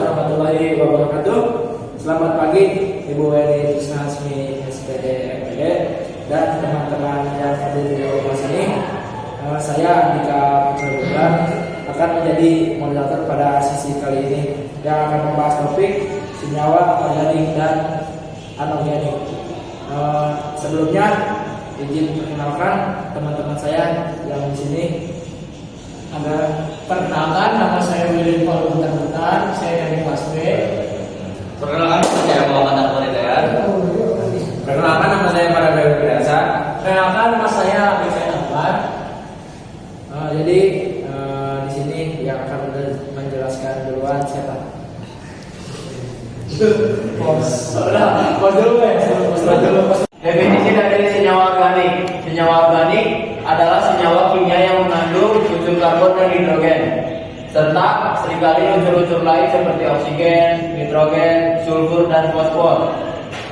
warahmatullahi wabarakatuh. Selamat pagi Ibu Weni Krisnasmi SPD MPD dan teman-teman yang hadir di rumah sini. Saya Andika Putra akan menjadi moderator pada sesi kali ini yang akan membahas topik senyawa organik dan anorganik. Sebelumnya izin perkenalkan teman-teman saya yang di sini. Perkenalkan, nama saya Willy Paul Butar-Butar, saya dari kelas B. Perkenalkan, saya Muhammad Akbar Hidayat. Perkenalkan, nama saya Paraga Widiasa. Perkenalkan, nama saya Abifai Akbar. Jadi di sini yang akan menjelaskan duluan siapa? Definisi dari senyawa organik. Senyawa organik adalah senyawa kimia yang mengandung unsur karbon dan hidrogen, serta seringkali unsur-unsur lain seperti oksigen, nitrogen, sulfur, dan fosfor.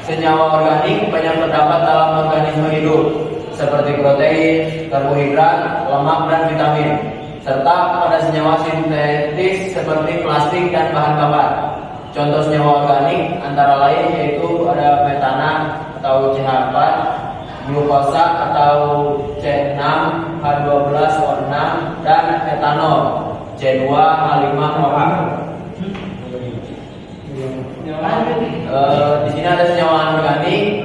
Senyawa organik banyak terdapat dalam organisme hidup, seperti protein, karbohidrat, lemak, dan vitamin, serta pada senyawa sintetis seperti plastik dan bahan bakar. Contoh senyawa organik antara lain yaitu ada metana atau CH4, glukosa atau C6, H12O6, dan etanol C2H5OH. Di sini ada senyawa anorganik.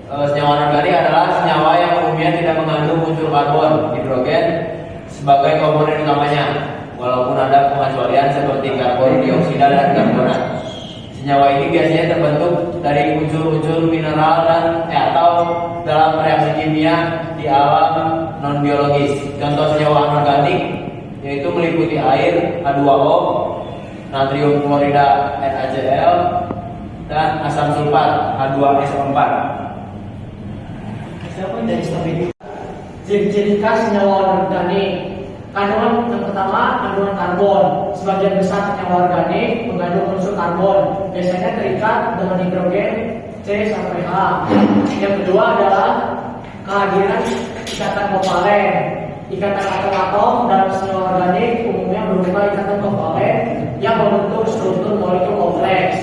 Senyawa anorganik adalah senyawa yang umumnya tidak mengandung unsur karbon, hidrogen sebagai komponen utamanya, walaupun ada pengecualian seperti karbon dioksida dan karbonat. Senyawa ini biasanya terbentuk dari unsur-unsur mineral dan atau dalam reaksi kimia di alam non biologis. Contoh senyawa anorganik yaitu meliputi air H2O, natrium klorida NaCl, dan asam sulfat H2SO4. Ciri-ciri khas senyawa organik. Kandungan yang pertama, kandungan karbon. Sebagian besar senyawa organik mengandung unsur karbon, biasanya terikat dengan hidrogen C sampai H. Yang kedua adalah kehadiran ikatan kovalen. Ikatan atom-atom dalam senyawa organik umumnya berupa ikatan kovalen yang membentuk struktur molekul kompleks.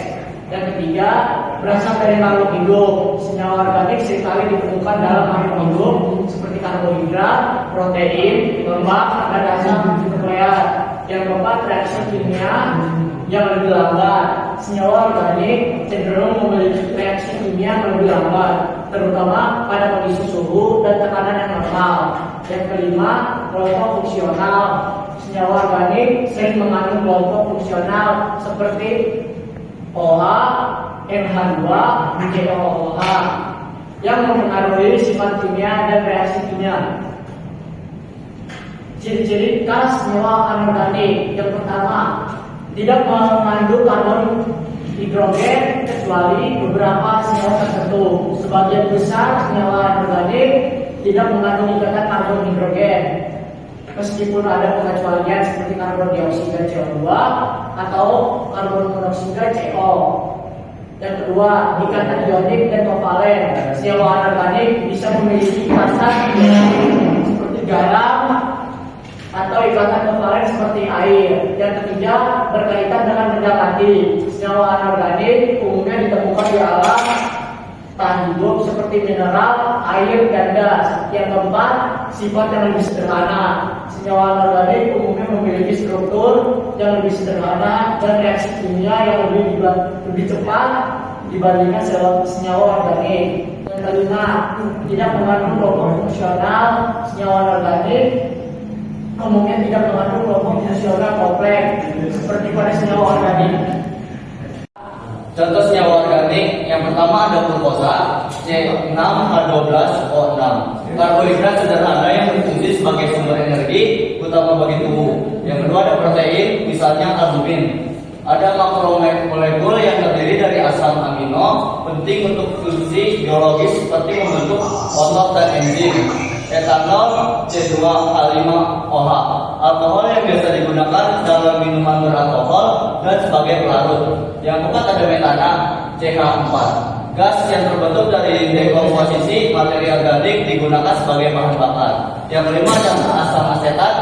Yang ketiga, berasal dari makhluk hidup. Senyawa organik seringkali ditemukan dalam makhluk hidup seperti karbohidrat, protein, lemak, dan asam nukleat. Yang keempat, reaksi kimia yang lebih lambat. Senyawa organik cenderung memiliki reaksi kimia yang lebih lambat, terutama pada kondisi suhu dan tekanan yang normal. Yang kelima, kelompok fungsional. Senyawa organik sering mengandung kelompok fungsional seperti OH, NH2, COOH yang mempengaruhi sifat kimia dan reaksi kimia. Ciri-ciri khas senyawa anorganik. Yang pertama, tidak mengandung karbon hidrogen kecuali beberapa senyawa tertentu. Sebagian besar senyawa anorganik tidak mengandung ikatan karbon hidrogen, meskipun ada pengecualian seperti karbon dioksida CO2 atau karbon monoksida CO. Yang kedua, ikatan ionik dan kovalen. Senyawa anorganik bisa memiliki ikatan ionik seperti garam atau ikatan kovalen seperti air. Yang ketiga, berkaitan dengan benda mati. Senyawa anorganik umumnya ditemukan di alam tahan hidup seperti mineral, air, dan gas. Yang keempat, sifat yang lebih sederhana. Senyawa anorganik umumnya memiliki struktur yang lebih sederhana dan reaksi kimia yang lebih cepat dibandingkan senyawa organik. Yang kelima, tidak mengandung kelompok fungsional. Senyawa anorganik umumnya tidak mengandung kelompok fungsional kompleks seperti pada senyawa organik. Contoh senyawa organik yang pertama ada glukosa C6H12O6. Karbohidrat sederhana yang berfungsi sebagai sumber energi utama bagi tubuh. Yang kedua ada protein, misalnya albumin. Ada makromolekul yang terdiri dari asam amino, penting untuk fungsi biologis seperti membentuk otot dan enzim. Etanol C2H5OH, alkohol yang biasa digunakan dalam minuman beralkohol dan sebagai pelarut. Yang keempat ada metana CH4, gas yang terbentuk dari dekomposisi materi organik digunakan sebagai bahan bakar. Yang kelima ada asam asetat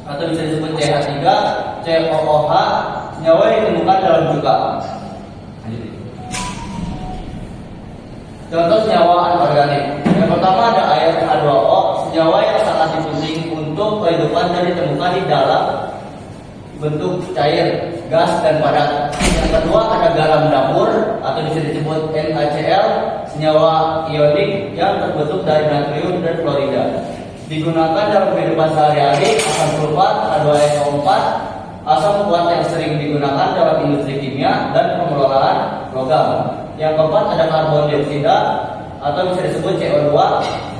atau bisa disebut CH3, COOH. Senyawa yang ditemukan dalam dalam cuka. Contoh senyawa anorganik. Yang pertama ada air H2O, senyawa yang sangat penting untuk kehidupan dan ditemukan di dalam bentuk cair, gas, dan padat. Yang kedua ada garam dapur atau bisa disebut NaCl, senyawa ionik yang terbentuk dari natrium dan klorida. Digunakan dalam kehidupan sehari-hari. Asam sulfat, H2SO4, asam kuat yang sering digunakan dalam industri kimia dan pengelolaan logam. Yang keempat ada karbon dioksida atau bisa disebut CO2,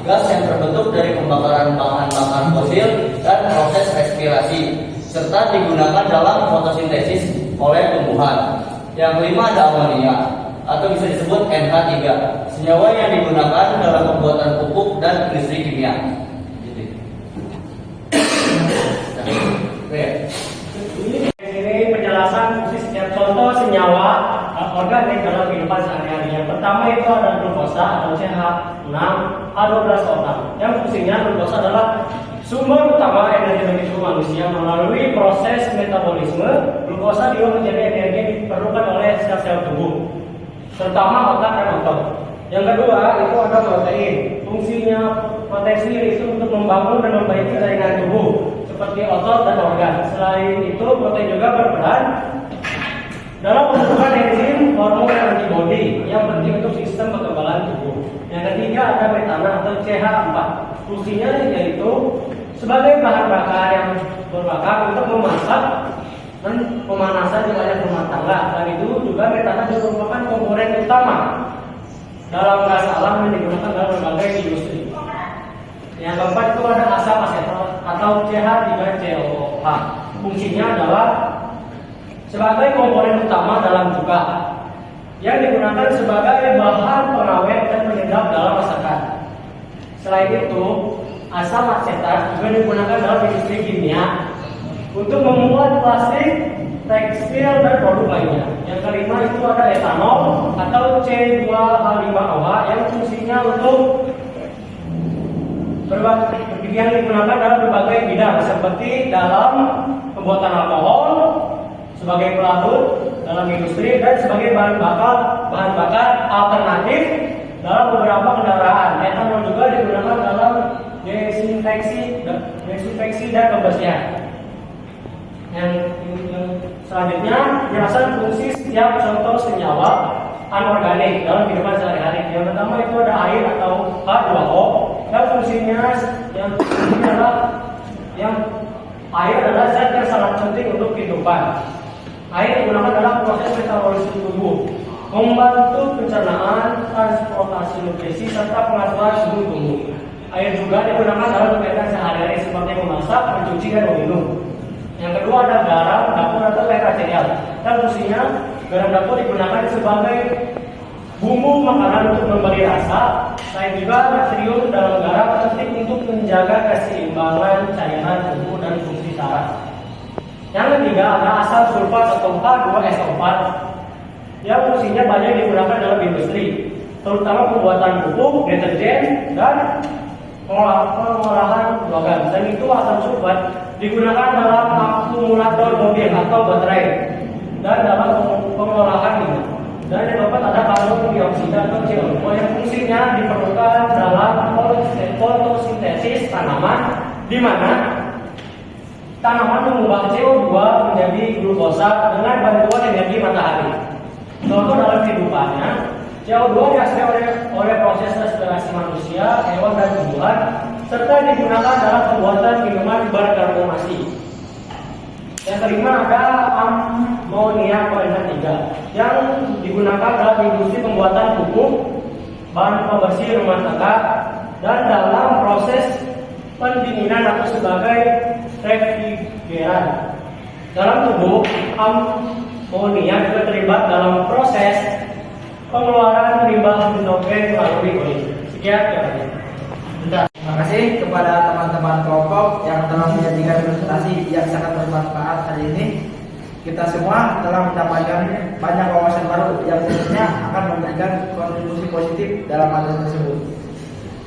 gas yang terbentuk dari pembakaran bahan bakar fosil dan proses respirasi, serta digunakan dalam fotosintesis oleh tumbuhan. Yang kelima ada amonia atau bisa disebut NH3, senyawa yang digunakan dalam pembuatan pupuk dan industri kimia. Ini penjelasan fungsi setiap contoh senyawa organik dalam kehidupan sehari-hari. Yang pertama itu ada glukosa atau CH6H12O6. Yang fungsinya glukosa adalah sumber utama energi bagi tubuh manusia. Melalui proses metabolisme, glukosa juga menjadi energi yang diperlukan oleh sel-sel tubuh, terutama otak dan otot. Yang kedua itu ada protein. Fungsinya protein sendiri itu untuk membangun dan memperbaiki jaringan tubuh seperti otot dan organ. Selain itu, protein juga berperan dalam pembentukan enzim, hormon, dan antibodi yang penting untuk sistem kekebalan tubuh. Yang ketiga ada metana atau CH4. Fungsinya yaitu sebagai bahan bakar yang berbakar untuk memasak dan pemanasan di banyak rumah tangga. Dan itu juga metana juga merupakan komponen utama dalam gas alam yang digunakan dalam berbagai industri. Yang keempat itu ada asam asetat atau CH3COOH. Fungsinya adalah sebagai komponen utama dalam cuka yang digunakan sebagai bahan pengawet dan penyedap dalam masakan. Selain itu, asam asetat juga digunakan dalam industri kimia untuk membuat plastik, tekstil, dan produk lainnya. Yang kelima itu ada etanol atau C2H5OH yang fungsinya untuk yang digunakan dalam berbagai bidang seperti dalam pembuatan alkohol, sebagai pelarut dalam industri, dan sebagai bahan bakar alternatif dalam beberapa kendaraan. Etanol juga digunakan dalam desinfeksi dan pembersihan. Yang selanjutnya penjelasan fungsi setiap contoh senyawa anorganik dalam kehidupan sehari-hari. Yang pertama itu ada air atau H2O. Dan fungsinya air adalah zat yang sangat penting untuk kehidupan. Air digunakan dalam proses metabolisme tubuh, membantu pencernaan, transportasi nutrisi, serta pengasuhan suhu tubuh. Air juga digunakan dalam kegiatan sehari-hari seperti memasak, mencuci, dan meminum. Yang kedua ada garam dapur atau NaCl. Dan fungsinya garam dapur digunakan sebagai bumbu makanan untuk memberi rasa. Selain juga natrium dalam garam penting untuk menjaga keseimbangan cairan tubuh dan fungsi saraf. Yang ketiga ada asam sulfat atau H2SO4 yang fungsinya banyak digunakan dalam industri, terutama pembuatan pupuk, deterjen, dan pengolahan logam. Dan itu asam sulfat digunakan dalam akumulator mobil atau baterai dan dalam pengolahan minyak. Dan yang keempat ada karbon dioksida atau CO2 yang fungsinya diperlukan dalam fotosintesis tanaman, di mana tanaman mengubah CO2 menjadi glukosa dengan bantuan energi matahari. Contoh dalam kehidupannya, CO2 dihasilkan oleh proses respirasi manusia, hewan, dan tumbuhan, serta digunakan dalam pembuatan minuman berkarbonasi. Yang kelima ada amonia NH3 yang digunakan dalam industri pembuatan pupuk, bahan pembersih rumah tangga, dan dalam proses pendinginan atau sebagai refrigeran. Dalam tubuh, amonia juga terlibat dalam proses pengeluaran limbah nitrogen melalui kulit. Sekian ya. Terima kasih kepada teman-teman kelompok yang telah menyajikan presentasi yang sangat bermanfaat hari ini. Kita semua telah mendapatkan banyak wawasan baru yang tentunya akan memberikan kontribusi positif dalam materi tersebut.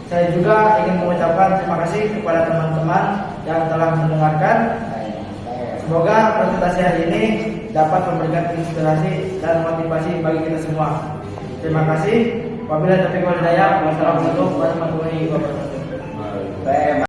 Saya juga ingin mengucapkan terima kasih kepada teman-teman yang telah mendengarkan. Semoga presentasi hari ini dapat memberikan inspirasi dan motivasi bagi kita semua. Terima kasih. Wabillahi taufiq wal hidayah. Wassalamualaikum warahmatullahi wabarakatuh.